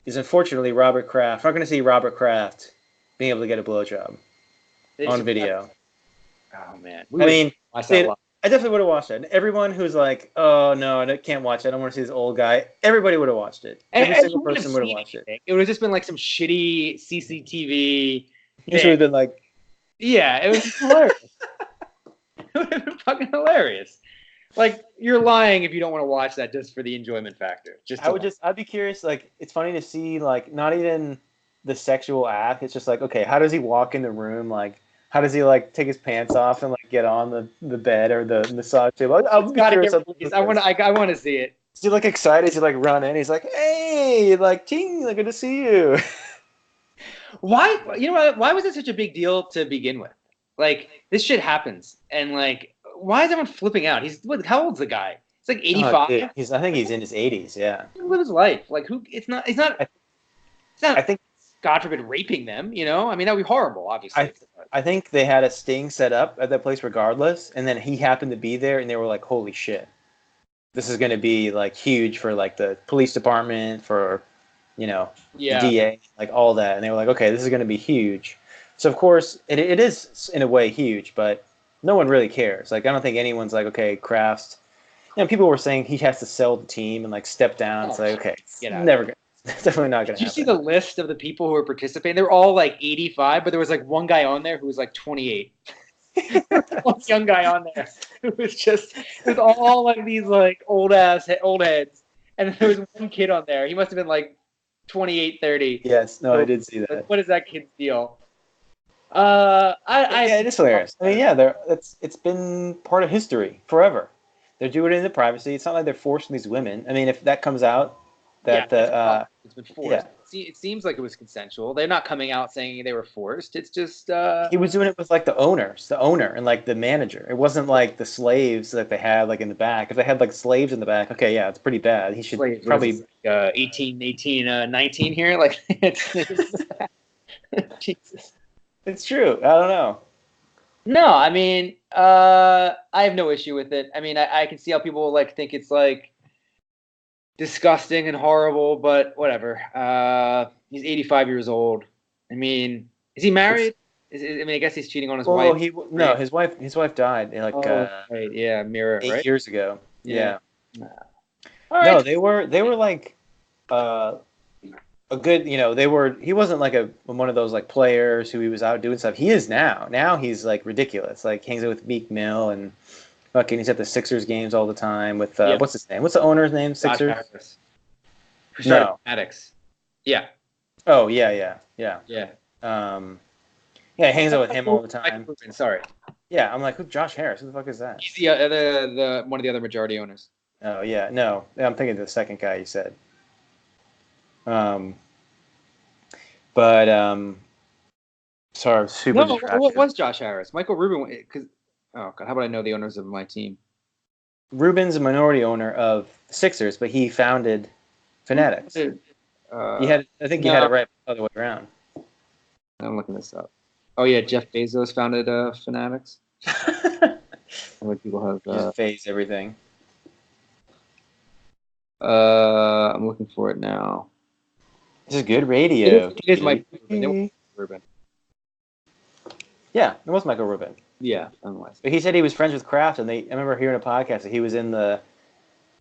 is unfortunately Robert Kraft. I'm not going to see Robert Kraft being able to get a blowjob on video. Oh man, I mean, watch that a lot. I definitely would have watched it. Everyone who's like, "Oh no, I can't watch it. I don't want to see this old guy." Everybody would have watched it. Every single person would have watched it. It would have just been like some shitty CCTV. It would have been like, yeah, it was hilarious. It would have been fucking hilarious. Like, you're lying if you don't want to watch that just for the enjoyment factor. I'd be curious. Like, it's funny to see, like, not even the sexual act. It's just like, okay, how does he walk in the room? Like, how does he like take his pants off and like get on the bed or the massage table? I'll be curious. I want to see it. Is he like excited? Is he like run in? He's like, hey, like, ting, like, good to see you. Why? You know what? Why was it such a big deal to begin with? Like, this shit happens, and like, why is everyone flipping out? How old's the guy? He's like 85. I think he's in his 80s. Yeah. Live his life. Like, who? It's not. I think, God forbid, raping them. You know, I mean, that would be horrible. Obviously. I think they had a sting set up at that place regardless, and then he happened to be there, and they were like, "Holy shit, this is going to be like huge for like the police department, for the DA, like all that." And they were like, "Okay, this is going to be huge." So of course it is in a way huge, but no one really cares. Like I don't think anyone's like, "Okay, Kraft." People were saying he has to sell the team and like step down. It's like, okay, it's never gonna. It's definitely not going to happen. Did you see the list of the people who were participating? They were all like 85, but there was like one guy on there who was like 28. One young guy on there who was all like these like old heads. And then there was one kid on there. He must have been like 28, 30. Yes, no, I did see that. What is that kid's deal? It is hilarious. I mean, it's been part of history forever. They're doing it in the privacy. It's not like they're forcing these women. I mean, if that comes out, it's been forced. Yeah. It seems like it was consensual. They're not coming out saying they were forced. It's just he was doing it with like the owner and like the manager. It wasn't like the slaves that they had like in the back. If they had like slaves in the back, okay, yeah, it's pretty bad. He should probably 18, 19 here. Like Jesus, it's true. I don't know. No, I mean, I have no issue with it. I mean, I can see how people like think it's like disgusting and horrible, but whatever. He's 85 years old. I mean, is he married? I guess he's cheating on his wife. His wife died right, yeah, Mira, 8 years ago. Yeah. Nah. No, they were like a good, he wasn't like one of those like players who he was out doing stuff. He is now. Now he's like ridiculous. Like hangs out with Meek Mill and fucking he's at the Sixers games all the time with what's his name? What's the owner's name? Sixers? No. Addicts. Yeah. Oh, yeah. Yeah. He hangs out with him all the time. Sorry. Yeah, I'm like, who? Josh Harris? Who the fuck is that? He's the one of the other majority owners. Oh yeah, no, I'm thinking of the second guy you said. Sorry, super. No, what was Josh Harris? Michael Rubin? Because oh god, how about I know the owners of my team? Rubin's a minority owner of the Sixers, but he founded Fanatics. I think he had it right the other way around. I'm looking this up. Oh yeah, Jeff Bezos founded Fanatics. What people have just phase everything. I'm looking for it now. This is good radio. It is Michael Rubin. Yeah, it was Michael Rubin. Yeah, unless. But he said he was friends with Kraft, and I remember hearing a podcast that he was in the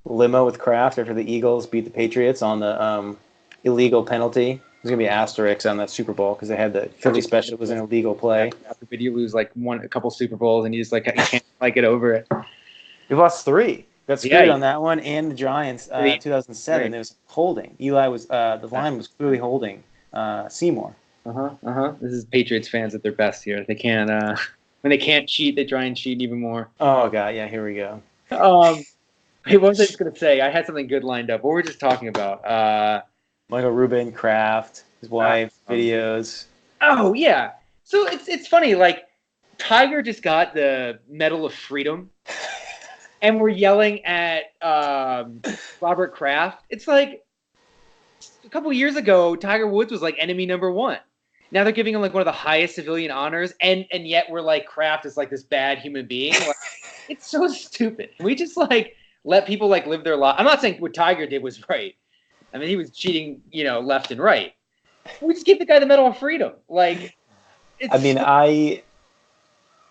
limo with Kraft after the Eagles beat the Patriots on the illegal penalty. There's gonna be asterisks on that Super Bowl because they had the Philly special was an illegal play. After you lose like a couple Super Bowls, and you just like you can't like get over it. We lost 3. Got screwed on that one, and the Giants 2007. There was holding. Eli was the line was clearly holding Seymour. This is Patriots fans at their best here. They can't when they can't cheat, they try and cheat even more. Oh god, yeah, here we go. Hey, what was I just gonna say? I had something good lined up. What were we just talking about? Michael Rubin, Kraft, his wife, videos. Oh yeah. So it's funny. Like Tiger just got the Medal of Freedom, and we're yelling at Robert Kraft. It's like a couple years ago, Tiger Woods was like enemy number 1. Now they're giving him like one of the highest civilian honors, and yet we're like Kraft is like this bad human being. Like, it's so stupid. We just like let people like live their life. I'm not saying what Tiger did was right. I mean, he was cheating, left and right. We just give the guy the Medal of Freedom. Like, I mean, I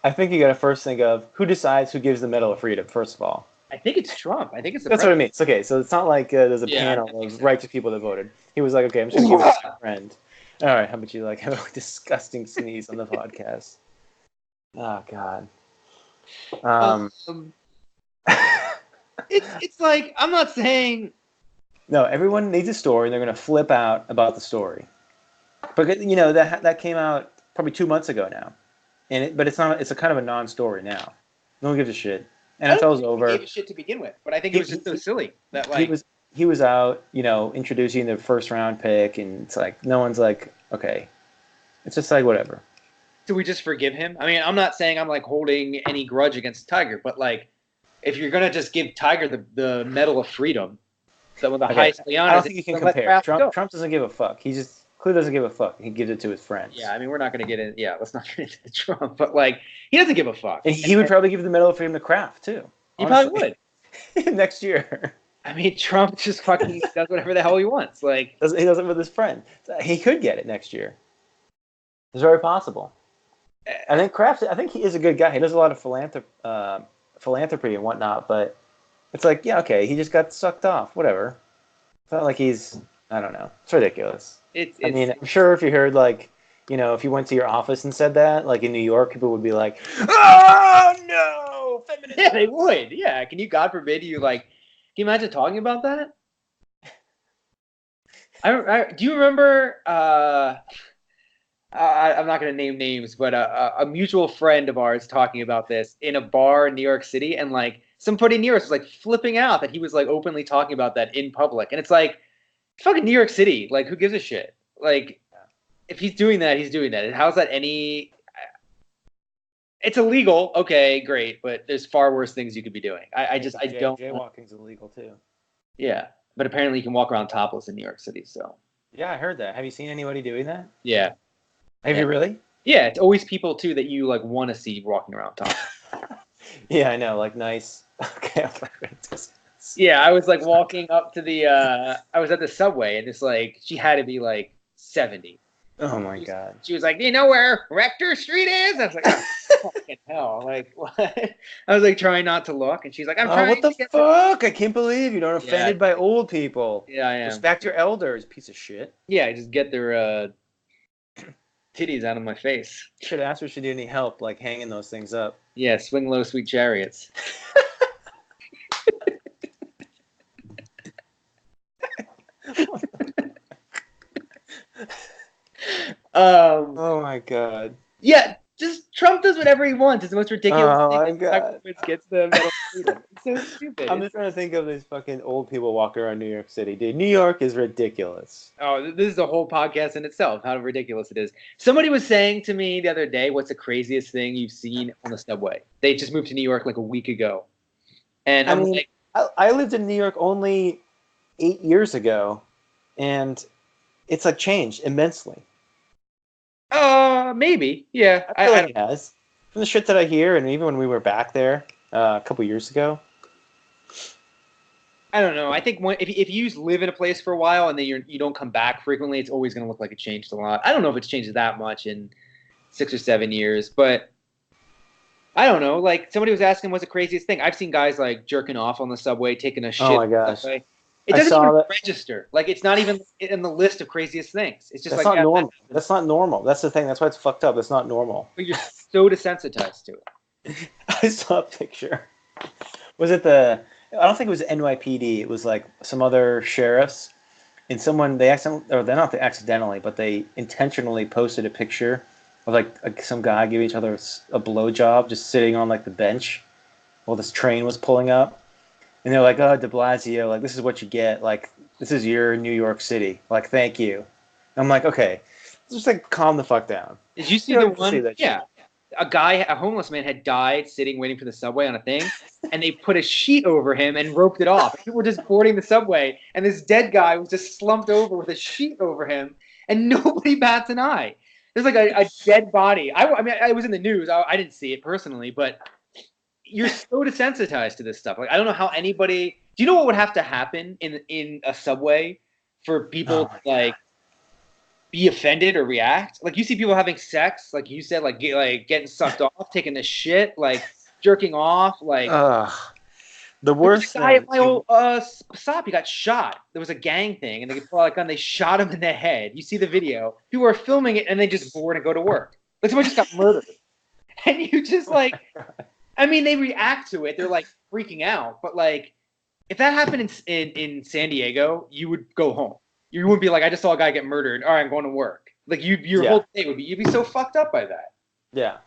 I think you got to first think of who decides who gives the Medal of Freedom. First of all, I think it's Trump. I think it's the that's what I president. mean. Okay, so it's not like there's a Yeah, that panel makes of sense. righteous people that voted. He was like, okay, I'm just gonna give it to my friend. All right, how about you like have a disgusting sneeze on the podcast? Oh God. Um, it's like I'm not saying. No, everyone needs a story, and they're gonna flip out about the story. But that came out probably 2 months ago now, but it's not. It's a kind of a non-story now. No one gives a shit. I don't NFL's think he gave over. a shit to begin with, but I think it He, was just so silly that he like. was he was out, introducing the first round pick, and it's like no one's like, okay, it's just like whatever. Do we just forgive him? I mean, I'm not saying I'm like holding any grudge against Tiger, but like, if you're gonna just give Tiger the Medal of Freedom, some of the Okay, highest I honors, don't think you can then let compare. Kraft Trump go. Trump doesn't give a fuck. He just clearly doesn't give a fuck. He gives it to his friends. Yeah, I mean, we're not gonna get in. Yeah, let's not get into Trump, but like, he doesn't give a fuck. And he would probably give the Medal of Freedom to Kraft too. He Honestly. probably would. Next year. I mean, Trump just fucking does whatever the hell he wants. Like, He does it with his friend. He could get it next year. It's very possible. I think Kraft. I think he is a good guy. He does a lot of philanthropy and whatnot. But it's like, yeah, okay, he just got sucked off. Whatever. It's not like he's. I don't know. It's ridiculous. I mean, I'm sure if you heard like, if you went to your office and said that, like in New York, people would be like, "Oh no, feminism." yeah, they would. Yeah, can you, God forbid, you like? Can you imagine talking about that? Do you remember? I'm not going to name names, but a mutual friend of ours talking about this in a bar in New York City, and like somebody near us was like flipping out that he was like openly talking about that in public, and it's like, fucking New York City, like who gives a shit? Like, if he's doing that, he's doing that. And how's that any? It's illegal, okay, great, but there's far worse things you could be doing. I don't. Jaywalking's illegal too. Yeah, but apparently you can walk around topless in New York City. So. Yeah, I heard that. Have you seen anybody doing that? Yeah. Have you really? Yeah, it's always people too that you like want to see walking around topless. Yeah, I know. Like nice. Okay. Yeah, I was like walking up to the. I was at the subway, and it's like she had to be like 70. Oh my God. She was like, "Do you know where Rector Street is?" I was like, "Oh, fucking hell!" Like what? I was like trying not to look, and she's like, "I'm trying." What the fuck? I can't believe you don't offended by old people. Yeah, I am. Respect your elders, piece of shit. Yeah, I just get their titties out of my face. Should ask her if she need any help, like hanging those things up. Yeah, swing low, sweet chariots. Oh my God. Yeah, just Trump does whatever he wants. It's the most ridiculous Oh thing. my God. Gets the Medal of Freedom. It's so stupid. I'm just trying to think of these fucking old people walking around New York City. Dude, New York is ridiculous. Oh, this is a whole podcast in itself, how ridiculous it is. Somebody was saying to me the other day, what's the craziest thing you've seen on the subway? They just moved to New York like a week ago. And I'm like... I lived in New York only 8 years ago, and it's like changed immensely. Maybe. Yeah. I feel like it has. From the shit that I hear, and even when we were back there a couple years ago. I don't know. I think if you live in a place for a while and then you don't come back frequently, it's always going to look like it changed a lot. I don't know if it's changed that much in 6 or 7 years, but I don't know. Like somebody was asking, what's the craziest thing? I've seen guys like jerking off on the subway, taking a shit. Oh my gosh! It doesn't even register. Like it's not even in the list of craziest things. It's just that's not normal. That's not normal. That's the thing. That's why it's fucked up. That's not normal. But you're so desensitized to it. I saw a picture. Was it I don't think it was NYPD. It was like some other sheriffs, and they're not accidentally, but they intentionally posted a picture of like some guy giving each other a blowjob, just sitting on like the bench while this train was pulling up. And they're like, "Oh, De Blasio, like this is what you get. Like this is your New York City. Like thank you." And I'm like, okay, just like calm the fuck down. Did you see the one? Yeah, a homeless man had died sitting waiting for the subway on a thing, and they put a sheet over him and roped it off. People were just boarding the subway, and this dead guy was just slumped over with a sheet over him, and nobody bats an eye. There's like a dead body. I mean, I was in the news. I didn't see it personally, but. You're so desensitized to this stuff. Like I don't know how anybody. Do you know what would have to happen in a subway for people to like be offended or react. Like you see people having sex, like you said, like getting sucked off, taking a shit, like jerking off, like. The There was worst a guy thing. at my old stop. He got shot. There was a gang thing, and they pulled out a gun. They shot him in the head. You see the video. People are filming it, and they just bored and go to work. Like somebody just got murdered, and you just like. I mean, they react to it. They're like freaking out, but like, if that happened in San Diego, you would go home. You wouldn't be like, I just saw a guy get murdered. All right, I'm going to work. Like your whole day would be. You'd be so fucked up by that. Yeah.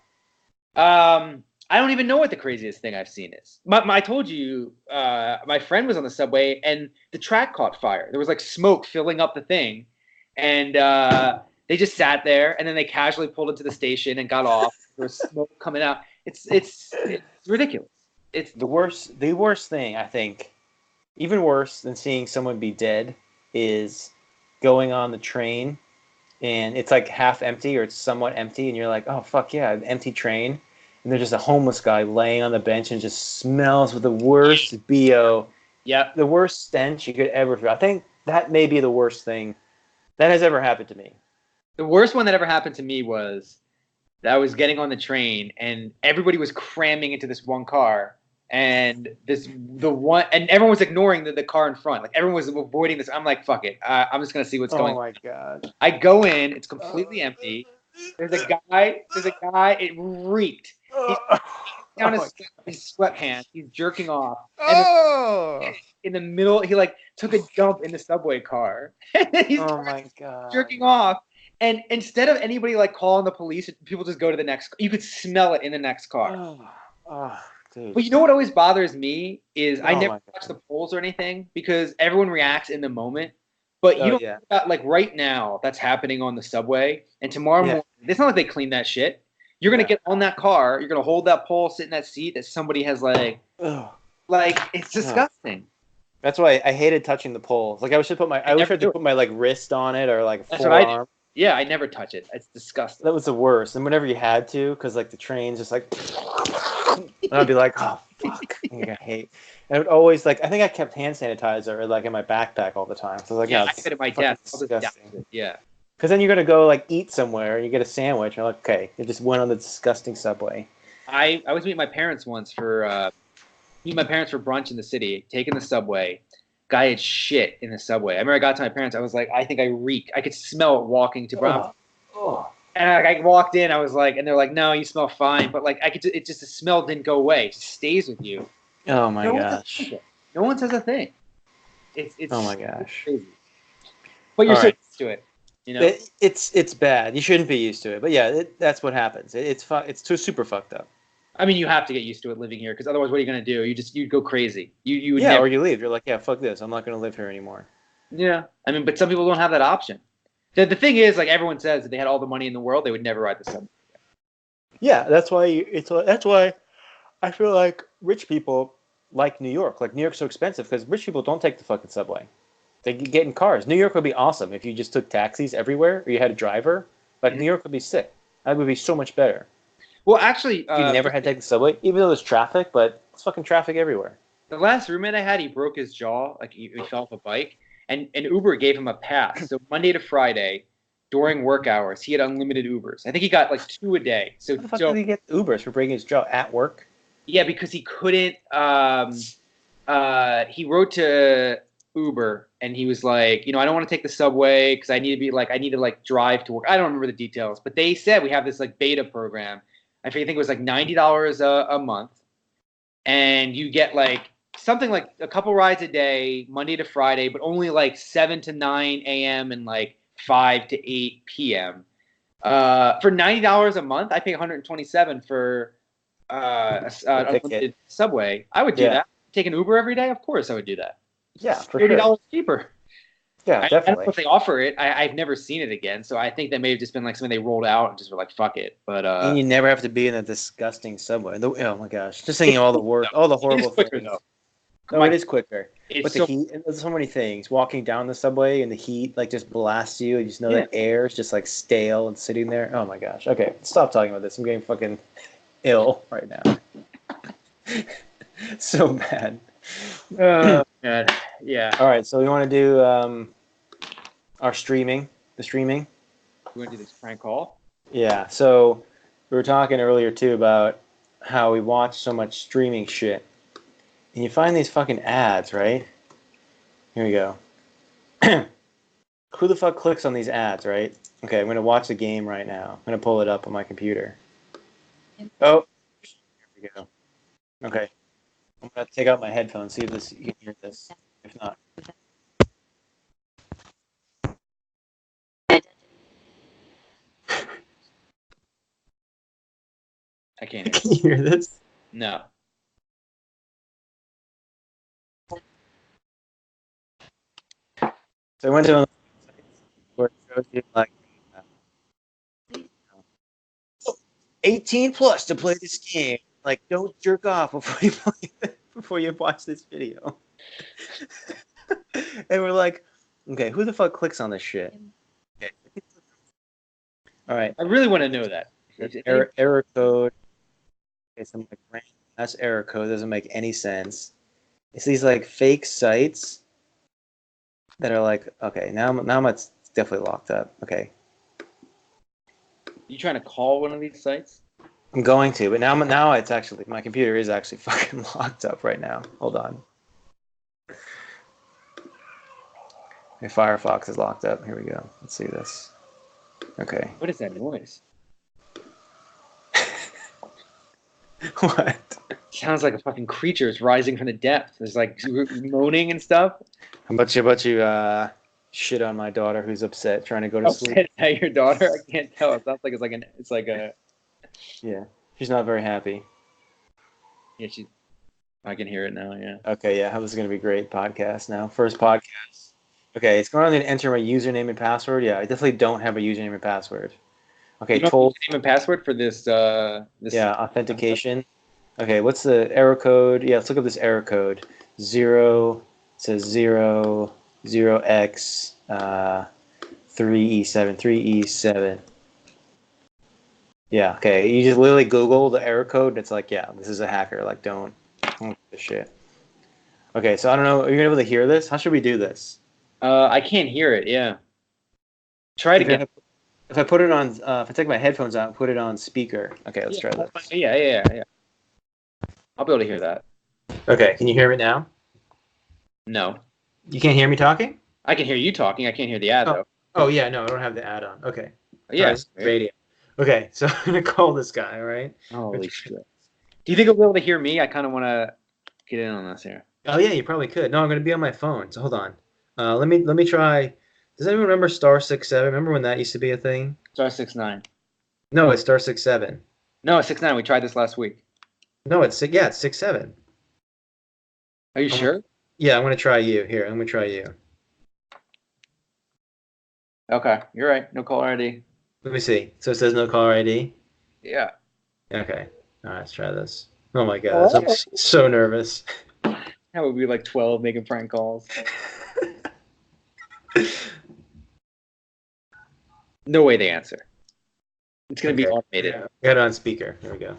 I don't even know what the craziest thing I've seen is. I told you, my friend was on the subway and the track caught fire. There was like smoke filling up the thing, and they just sat there and then they casually pulled into the station and got off. There was smoke coming out. It's ridiculous. It's The worst thing, I think, even worse than seeing someone be dead, is going on the train and it's like half empty or it's somewhat empty, and you're like, oh fuck yeah, an empty train. And there's just a homeless guy laying on the bench and just smells with the worst BO. Yeah. The worst stench you could ever feel. I think that may be the worst thing that has ever happened to me. The worst one that ever happened to me was that I was getting on the train and everybody was cramming into this one car, and everyone was ignoring the car in front. Like everyone was avoiding this. I'm like, fuck it. I'm just gonna see what's going on. Oh my god. I go in, it's completely empty. There's a guy, it reeked. He's down his sweatpants. He's jerking off. And in the middle, he like took a dump in the subway car. He's my god. jerking off. And instead of anybody like calling the police, people just go to the next. You could smell it in the next car. Dude. But you know what always bothers me is I never my watch the polls or anything because everyone reacts in the moment. But you don't think about, like right now, that's happening on the subway, and tomorrow morning, it's not like they clean that shit. You're gonna get on that car, you're gonna hold that pole, sit in that seat that somebody has like it's disgusting. That's why I hated touching the poles. Like I wish I had to put my like wrist on it or like a forearm. Yeah, I never touch it. It's disgusting. That was the worst. And whenever you had to, because like the train's just like, and I'd be like, oh fuck, I hate. And I would always like, I think I kept hand sanitizer or like in my backpack all the time. So I was like, I put it at my desk. Disgusting. Yeah. Because then you're gonna go like eat somewhere and you get a sandwich. And you're like, okay, you just went on the disgusting subway. I was meeting my parents once for brunch in the city, taking the subway. Guy had shit in the subway. I remember I got to my parents. I was like, I think I reek. I could smell it walking to Brown. And I walked in. I was like, and they're like, no, you smell fine. But like, the smell didn't go away. It just stays with you. Oh my gosh. No one says a thing. It's oh my gosh. Crazy. But you're so used to it. You know, it's bad. You shouldn't be used to it. But yeah, that's what happens. It's too super fucked up. I mean, you have to get used to it living here because otherwise, what are you going to do? You'd go crazy. You would or you leave. You're like, yeah, fuck this. I'm not going to live here anymore. Yeah, I mean, but some people don't have that option. The thing is, like everyone says, if they had all the money in the world, they would never ride the subway. Yeah, that's why I feel like rich people like New York. Like New York's so expensive because rich people don't take the fucking subway. They get in cars. New York would be awesome if you just took taxis everywhere or you had a driver. Like New York would be sick. That would be so much better. Well, actually, you never had to take the subway, even though there's traffic, but it's fucking traffic everywhere. The last roommate I had, he broke his jaw, like he fell off a bike, and Uber gave him a pass. So Monday to Friday, during work hours, he had unlimited Ubers. I think he got like 2 a day. So how the fuck did he get Ubers for breaking his jaw at work? Yeah, because he couldn't. He wrote to Uber and he was like, I don't want to take the subway because I need to drive to work. I don't remember the details, but they said we have this like beta program. I think it was like $90 a month, and you get like something like a couple rides a day, Monday to Friday, but only like 7 to 9 a.m. and like 5 to 8 p.m. For $90 a month, I pay $127 for unlimited subway. I would do that. Take an Uber every day, of course I would do that. Yeah, for $30 cheaper. Yeah, definitely. I don't know if they offer it. I've never seen it again, so I think that may have just been like something they rolled out and just were like, "Fuck it." But and you never have to be in a disgusting subway. Oh my gosh, just thinking all the horrible things. No, it is quicker. With the heat, and there's so many things. Walking down the subway and the heat like just blasts you, and you just know that air is just like stale and sitting there. Oh my gosh. Okay, stop talking about this. I'm getting fucking ill right now. So bad. God. Yeah. All right, so we want to do the streaming. We want to do this prank call? Yeah, so we were talking earlier too about how we watch so much streaming shit. And you find these fucking ads, right? Here we go. Who the fuck clicks on these ads, right? Okay, I'm going to watch the game right now. I'm going to pull it up on my computer. Oh, here we go. Okay. I'm going to take out my headphones, see if you can hear this. If not. I can't hear. Can you hear this? No. So I went to a where it shows you like 18 plus to play this game. Like, don't jerk off before you watch this video. And we're like, okay, who the fuck clicks on this shit? Okay. All right. I really want to know that. Error code. Okay, some like random ass error code doesn't make any sense. It's these like fake sites that are like, okay, now it's definitely locked up. Okay, You trying to call one of these sites? I'm going to, but now it's actually my computer is actually fucking locked up right now. Hold on. My Firefox is locked up. Here we go. Let's see this. Okay. What is that noise? What? Sounds like a fucking creature is rising from the depths. There's like moaning and stuff. How about you shit on my daughter who's upset trying to go to sleep? Upset at your daughter? I can't tell. It sounds like it's like a. Yeah, she's not very happy. Yeah, I can hear it now. Yeah. Okay, yeah, this is gonna be a great podcast now. First podcast. Okay, it's going on to enter my username and password. Yeah, I definitely don't have a username and password. Okay, You don't have username and password for this. Yeah, authentication. Okay, what's the error code? Yeah, let's look up this error code. It says 0x 3E7 3E7. Yeah, okay. You just literally Google the error code. And it's like, yeah, this is a hacker. Like, don't do this shit. Okay, so I don't know. Are you able to hear this? How should we do this? I can't hear it. Yeah. Try it again. If I put it on, if I take my headphones out and put it on speaker. Okay, let's try this. Yeah. I'll be able to hear that. Okay, can you hear me now? No. You can't hear me talking? I can hear you talking. I can't hear the ad though. Oh yeah, no, I don't have the ad on. Okay. Yeah. Radio. Okay, so I'm gonna call this guy. All right. Holy shit. Do you think he'll be able to hear me? I kind of want to get in on this here. Oh yeah, you probably could. No, I'm gonna be on my phone. So hold on. Let me try. Does anyone remember *67? Remember when that used to be a thing? *69. No, it's *67. No, it's 69. We tried this last week. No, it's 67. Are you sure? Yeah, I'm gonna try you. Here, I'm gonna try you. Okay, you're right. No caller ID. Let me see. So it says no caller ID. Yeah. Okay. All right, let's try this. Oh my god, I'm so nervous. That would be like 12 making prank calls. No way they answer. It's gonna be automated. Yeah. Got it on speaker. Here we go.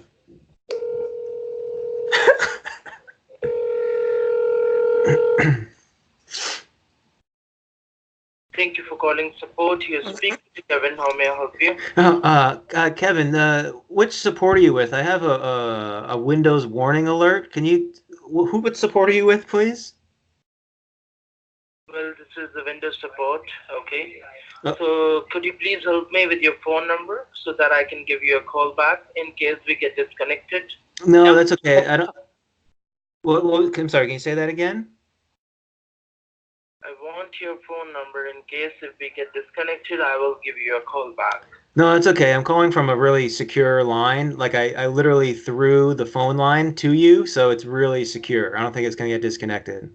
Thank you for calling support. You're speaking to Kevin. How may I help you? Kevin, which support are you with? I have a Windows warning alert. What support are you with, please? Well, this is the Windows support. Okay. So could you please help me with your phone number so that I can give you a call back in case we get disconnected? No, that's okay. I don't. Well, I'm sorry. Can you say that again? I want your phone number in case if we get disconnected, I will give you a call back. No, it's okay. I'm calling from a really secure line. Like I literally threw the phone line to you, so it's really secure. I don't think it's gonna get disconnected.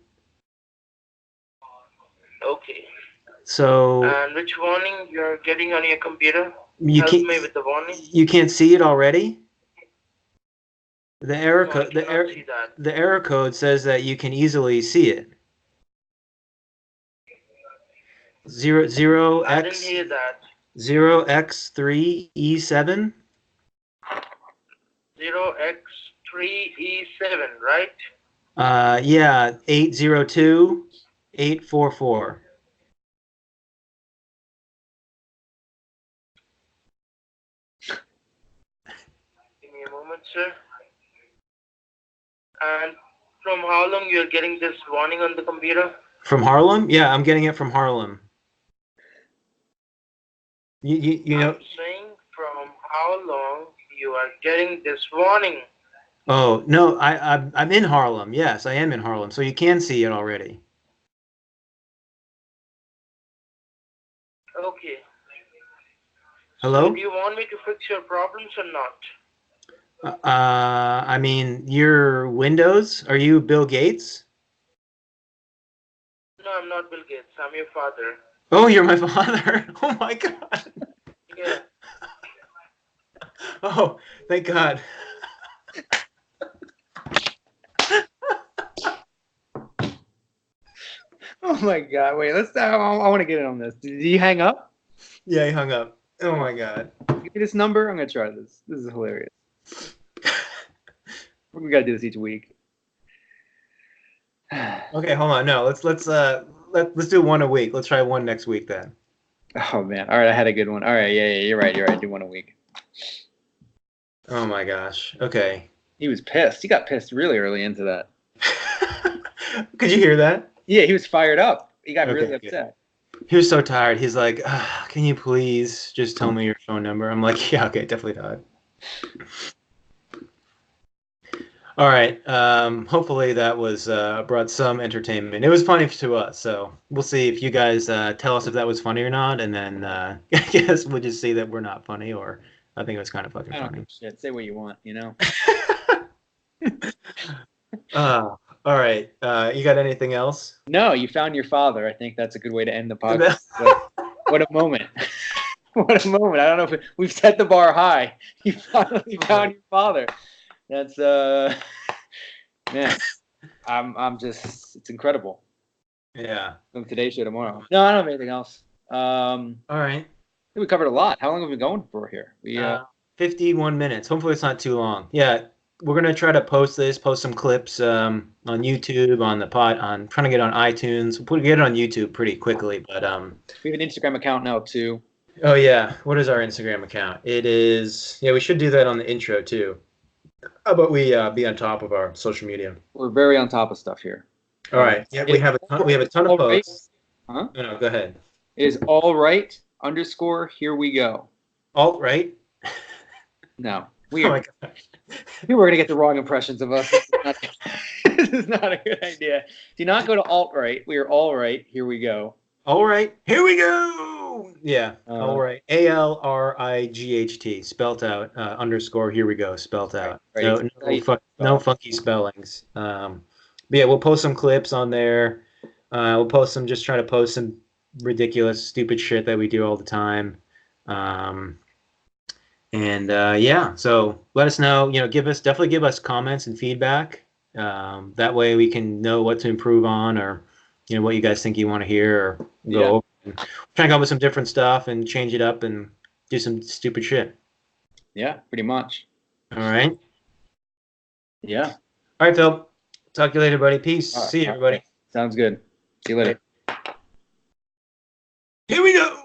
Okay. So. And which warning you're getting on your computer? Help me with the warning. You can't see it already? The error code. The error code says that you can easily see it. 0x. I didn't hear that. 0x3E7. 0x3E7, right? Yeah, 802-844. me a moment, sir. And from how long you're getting this warning on the computer? From Harlem? Yeah, I'm getting it from Harlem. You know? I'm saying from how long you are getting this warning? Oh no, I'm in Harlem. Yes, I am in Harlem, so you can see it already. Okay. Hello? So do you want me to fix your problems or not? I mean, your Windows? Are you Bill Gates? No, I'm not Bill Gates. I'm your father. Oh, you're my father. Oh my God. Yeah. Oh, thank God. Oh my God! Wait, let's. I want to get in on this. Did he hang up? Yeah, he hung up. Oh my God. Give me this number. I'm gonna try this. This is hilarious. We gotta do this each week. Okay, hold on. No, let's do one a week. Let's try one next week then. Oh man! All right, I had a good one. All right, yeah, you're right. You're right. Do one a week. Oh my gosh. Okay. He was pissed. He got pissed really early into that. Could you hear that? Yeah, he was fired up. He got Okay, really good. upset. He was so tired. He's like, "Can you please just tell me your phone number?" I'm like, "Yeah, okay, definitely not." All right. Hopefully that was brought some entertainment. It was funny to us, so we'll see if you guys tell us if that was funny or not, and then I guess we'll just see that we're not funny, or I think it was kind of fucking I don't funny. give a shit. Say what you want, you know. All right. You got anything else? No, you found your father. I think that's a good way to end the podcast. What a moment. What a moment. I don't know if we've set the bar high. You finally found your father. That's man. I'm just it's incredible. Yeah. From today's show tomorrow. No, I don't have anything else. All right. I think we covered a lot. How long have we been going for here? We 51 minutes. Hopefully it's not too long. Yeah, we're gonna try to post some clips on YouTube, on the pod, on trying to get on iTunes. We'll get it on YouTube pretty quickly, but we have an Instagram account now too. Oh yeah, what is our Instagram account? It is we should do that on the intro too. How about we be on top of our social media? We're very on top of stuff here. All right. Yeah, we have a ton of posts. Huh? No, go ahead. It is all right _. Here we go. Alt right? No. Oh my God. People are gonna get the wrong impressions of us. This is not a good idea. Do not go to alt right. We are all right. Here we go. All right. Here we go. Yeah. All right. ALRIGHT spelt out _ here we go spelt out. Right. No funky spellings. But yeah, we'll post some clips on there. We'll post some. Just try to post some ridiculous, stupid shit that we do all the time. Yeah, so let us know. Definitely give us comments and feedback. That way we can know what to improve on, or what you guys think you want to hear, or go over. And try and come up with some different stuff and change it up and do some stupid shit. Yeah, pretty much. All right. Yeah. All right, Phil. Talk to you later, buddy. Peace. See you, everybody. Sounds good. See you later. Here we go.